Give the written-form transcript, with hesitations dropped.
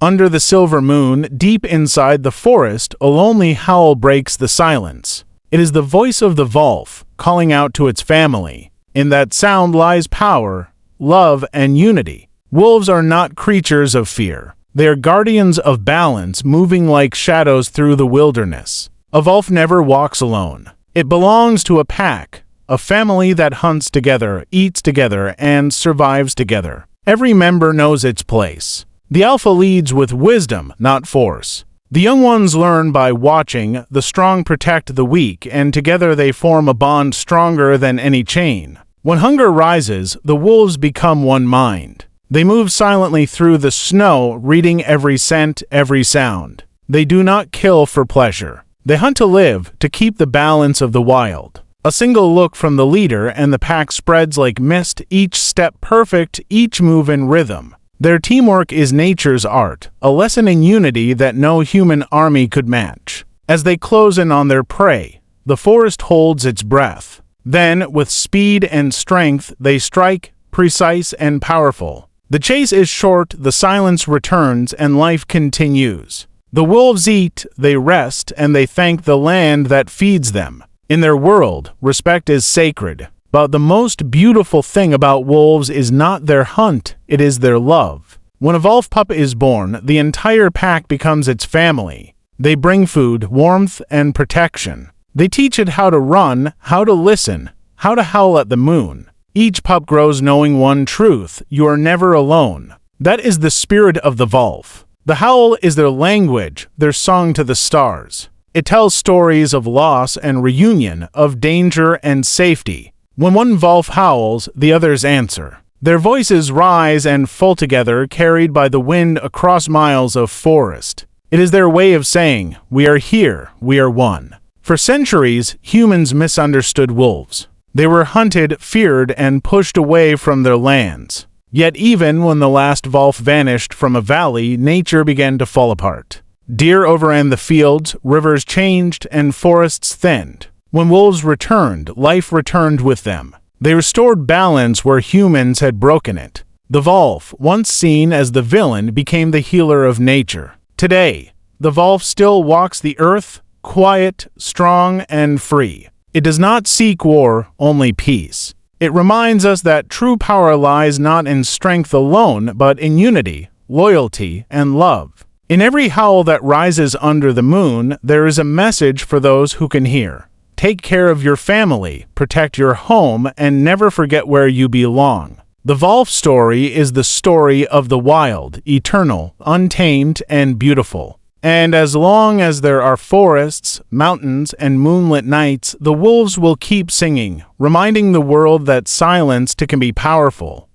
Under the silver moon, deep inside the forest, a lonely howl breaks the silence. It is the voice of the wolf, calling out to its family. In that sound lies power, love, and unity. Wolves are not creatures of fear. They are guardians of balance, moving like shadows through the wilderness. A wolf never walks alone. It belongs to a pack, a family that hunts together, eats together, and survives together. Every member knows its place. The alpha leads with wisdom, not force. The young ones learn by watching, the strong protect the weak, and together they form a bond stronger than any chain. When hunger rises, the wolves become one mind. They move silently through the snow, reading every scent, every sound. They do not kill for pleasure. They hunt to live, to keep the balance of the wild. A single look from the leader and the pack spreads like mist, each step perfect, each move in rhythm. Their teamwork is nature's art, a lesson in unity that no human army could match. As they close in on their prey, the forest holds its breath. Then, with speed and strength, they strike, precise and powerful. The chase is short, the silence returns, and life continues. The wolves eat, they rest, and they thank the land that feeds them. In their world, respect is sacred. But the most beautiful thing about wolves is not their hunt, it is their love. When a wolf pup is born, the entire pack becomes its family. They bring food, warmth, and protection. They teach it how to run, how to listen, how to howl at the moon. Each pup grows knowing one truth: you are never alone. That is the spirit of the wolf. The howl is their language, their song to the stars. It tells stories of loss and reunion, of danger and safety. When one wolf howls, the others answer. Their voices rise and fall together, carried by the wind across miles of forest. It is their way of saying, "We are here, we are one." For centuries, humans misunderstood wolves. They were hunted, feared, and pushed away from their lands. Yet even when the last wolf vanished from a valley, nature began to fall apart. Deer overran the fields, rivers changed, and forests thinned. When wolves returned, life returned with them. They restored balance where humans had broken it. The wolf, once seen as the villain, became the healer of nature. Today, the wolf still walks the earth, quiet, strong, and free. It does not seek war, only peace. It reminds us that true power lies not in strength alone, but in unity, loyalty, and love. In every howl that rises under the moon, there is a message for those who can hear. Take care of your family, protect your home, and never forget where you belong. The wolf story is the story of the wild, eternal, untamed, and beautiful. And as long as there are forests, mountains, and moonlit nights, the wolves will keep singing, reminding the world that silence can be powerful.